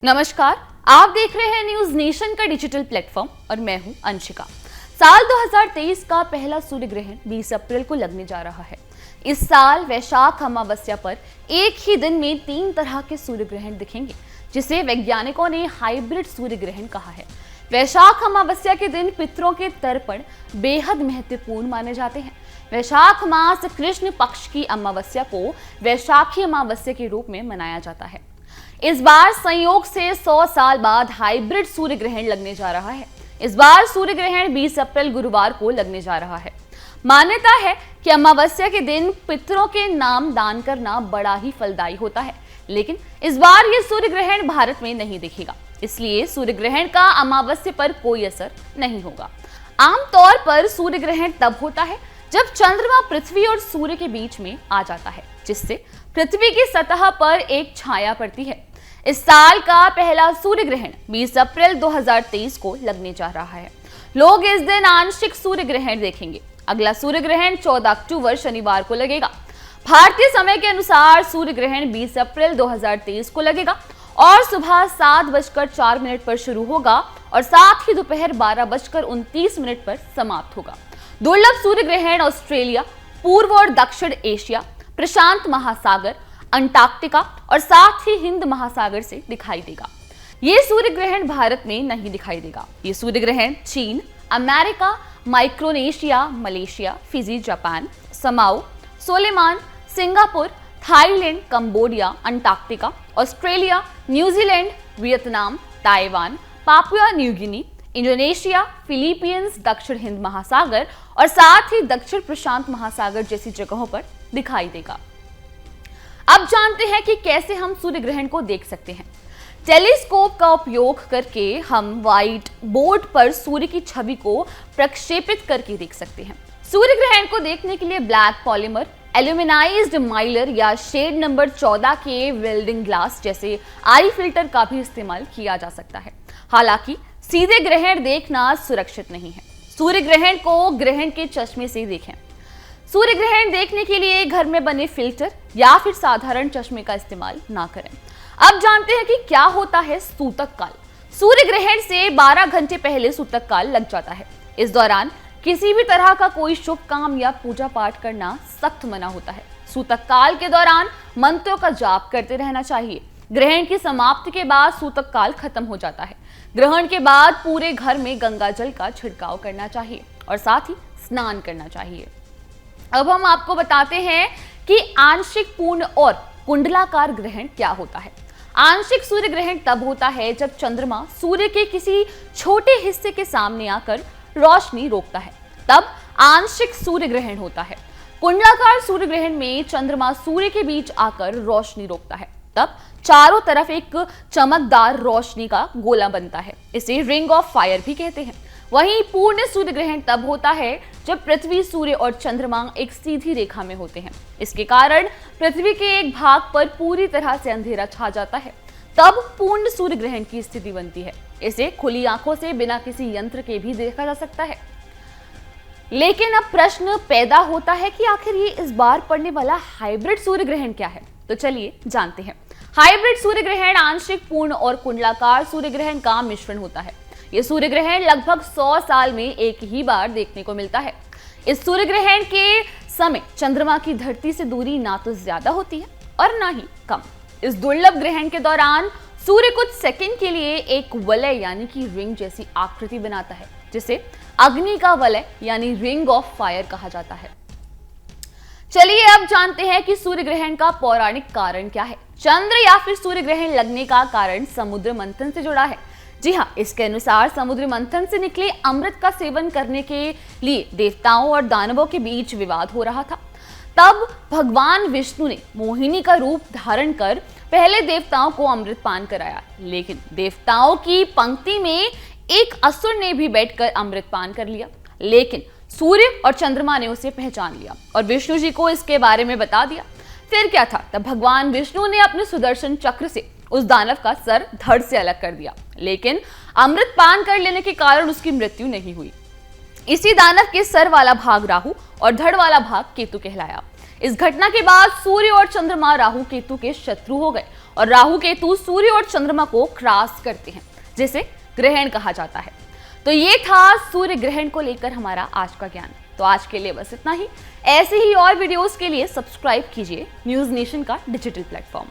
नमस्कार, आप देख रहे हैं न्यूज नेशन का डिजिटल प्लेटफॉर्म और मैं हूं अंशिका। साल 2023 का पहला सूर्य ग्रहण 20 अप्रैल को लगने जा रहा है। इस साल वैशाख अमावस्या पर एक ही दिन में 3 तरह के सूर्य ग्रहण दिखेंगे, जिसे वैज्ञानिकों ने हाइब्रिड सूर्य ग्रहण कहा है। वैशाख अमावस्या के दिन पितरों के तर्पण बेहद महत्वपूर्ण माने जाते हैं। वैशाख मास कृष्ण पक्ष की अमावस्या को वैशाखी अमावस्या के रूप में मनाया जाता है। इस बार संयोग से 100 साल बाद हाइब्रिड सूर्य ग्रहण लगने जा रहा है। इस बार सूर्य ग्रहण 20 अप्रैल गुरुवार को लगने जा रहा है। मान्यता है कि अमावस्या के दिन पितरों के नाम दान करना बड़ा ही फलदायी होता है, लेकिन इस बार ये सूर्य ग्रहण भारत में नहीं दिखेगा, इसलिए सूर्य ग्रहण का अमावस्या पर कोई असर नहीं होगा। आमतौर पर सूर्य ग्रहण तब होता है जब चंद्रमा पृथ्वी और सूर्य के बीच में आ जाता है, जिससे पृथ्वी की सतह पर एक छाया पड़ती है। इस साल का पहला सूर्य ग्रहण 20 अप्रैल 2023 को लगने जा रहा है। लोग इस दिन आंशिक सूर्य ग्रहण देखेंगे। अगला सूर्य ग्रहण 14 अक्टूबर शनिवार को लगेगा। भारतीय समय के अनुसार सूर्य ग्रहण 20 अप्रैल 2023 को लगेगा और सुबह 7:04 पर शुरू होगा और साथ ही दोपहर 12:29 पर समाप्त होगा। दुर्लभ सूर्य ग्रहण ऑस्ट्रेलिया, पूर्व और दक्षिण एशिया, प्रशांत महासागर, अंटार्कटिका और साथ ही हिंद महासागर से दिखाई देगा। ये सूर्य ग्रहण भारत में नहीं दिखाई देगा। ये सूर्य ग्रहण चीन, America, Micronesia, Malaysia, Fiji, Japan, Samoa, Solomon, Singapore, Thailand, Cambodia, Antarctica, Australia, New Zealand, Vietnam, Taiwan, Papua New Guinea, Indonesia, Philippines, दक्षिण हिंद महासागर और साथ ही दक्षिण प्रशांत महासागर जैसी जगहों पर दिखाई देगा। अब जानते हैं कि कैसे हम सूर्य ग्रहण को देख सकते हैं। टेलीस्कोप का उपयोग करके हम व्हाइट बोर्ड पर सूर्य की छवि को प्रक्षेपित करके देख सकते हैं। सूर्य ग्रहण को देखने के लिए ब्लैक पॉलीमर, एल्यूमिनाइज्ड माइलर या शेड नंबर 14 के वेल्डिंग ग्लास जैसे आई फिल्टर का भी इस्तेमाल किया जा सकता है। हालांकि सीधे ग्रहण देखना सुरक्षित नहीं है। सूर्य ग्रहण को ग्रहण के चश्मे से देखें। सूर्य ग्रहण देखने के लिए घर में बने फिल्टर या फिर साधारण चश्मे का इस्तेमाल ना करें। अब जानते हैं कि क्या होता है सूतक काल। सूर्य ग्रहण से 12 घंटे पहले सूतक काल लग जाता है। इस दौरान किसी भी तरह का कोई शुभ काम या पूजा पाठ करना सख्त मना होता है। सूतक काल के दौरान मंत्रों का जाप करते रहना चाहिए। ग्रहण की समाप्ति के बाद सूतक काल खत्म हो जाता है। ग्रहण के बाद पूरे घर में गंगा जल का छिड़काव करना चाहिए और साथ ही स्नान करना चाहिए। अब हम आपको बताते हैं कि आंशिक, पूर्ण और कुंडलाकार ग्रहण क्या होता है। आंशिक सूर्य ग्रहण तब होता है जब चंद्रमा सूर्य के किसी छोटे हिस्से के सामने आकर रोशनी रोकता है, तब आंशिक सूर्य ग्रहण होता है। कुंडलाकार सूर्य ग्रहण में चंद्रमा सूर्य के बीच आकर रोशनी रोकता है, तब चारों तरफ एक चमकदार रोशनी का गोला बनता है। इसे रिंग ऑफ फायर भी कहते हैं। वहीं पूर्ण सूर्य ग्रहण तब होता है जब पृथ्वी, सूर्य और चंद्रमा एक सीधी रेखा में होते हैं। इसके कारण पृथ्वी के एक भाग पर पूरी तरह से अंधेरा छा जाता है, तब पूर्ण सूर्य ग्रहण की स्थिति बनती है। इसे खुली आंखों से बिना किसी यंत्र के भी देखा जा सकता है। लेकिन अब प्रश्न पैदा होता है कि आखिर ये इस बार पड़ने वाला हाइब्रिड सूर्य ग्रहण क्या है। तो चलिए जानते हैं। हाइब्रिड सूर्य ग्रहण आंशिक, पूर्ण और कुंडलाकार सूर्य ग्रहण का मिश्रण होता है। यह सूर्य ग्रहण लगभग 100 साल में एक ही बार देखने को मिलता है। इस सूर्य ग्रहण के समय चंद्रमा की धरती से दूरी ना तो ज्यादा होती है और ना ही कम। इस दुर्लभ ग्रहण के दौरान सूर्य कुछ सेकंड के लिए एक वलय यानी कि रिंग जैसी आकृति बनाता है, जिसे अग्नि का वलय यानी रिंग ऑफ फायर कहा जाता है। चलिए अब जानते हैं कि सूर्य ग्रहण का पौराणिक कारण क्या है। चंद्र या फिर सूर्य ग्रहण लगने का कारण समुद्र मंथन से जुड़ा है। जी हाँ, इसके अनुसार समुद्र मंथन से निकले अमृत का सेवन करने के लिए देवताओं और दानवों के बीच विवाद हो रहा था। तब भगवान विष्णु ने मोहिनी का रूप धारण कर पहले देवताओं को अमृत पान कराया, लेकिन देवताओं की पंक्ति में एक असुर ने भी बैठकर अमृत पान कर लिया, लेकिन सूर्य और चंद्रमा ने उसे पहचान लिया और विष्णु जी को इसके बारे में बता दिया। फिर क्या था, तब भगवान विष्णु ने अपने सुदर्शन चक्र से उस दानव का सर धड़ से अलग कर दिया, लेकिन अमृत पान कर लेने के कारण उसकी मृत्यु नहीं हुई। इसी दानव के सर वाला भाग राहु और धड़ वाला भाग केतु कहलाया। इस घटना के बाद सूर्य और चंद्रमा राहु केतु के शत्रु हो गए और राहु केतु सूर्य और चंद्रमा को क्रॉस करते हैं, जिसे ग्रहण कहा जाता है। तो ये था सूर्य ग्रहण को लेकर हमारा आज का ज्ञान। तो आज के लिए बस इतना ही। ऐसे ही और वीडियोस के लिए सब्सक्राइब कीजिए न्यूज नेशन का डिजिटल प्लेटफॉर्म।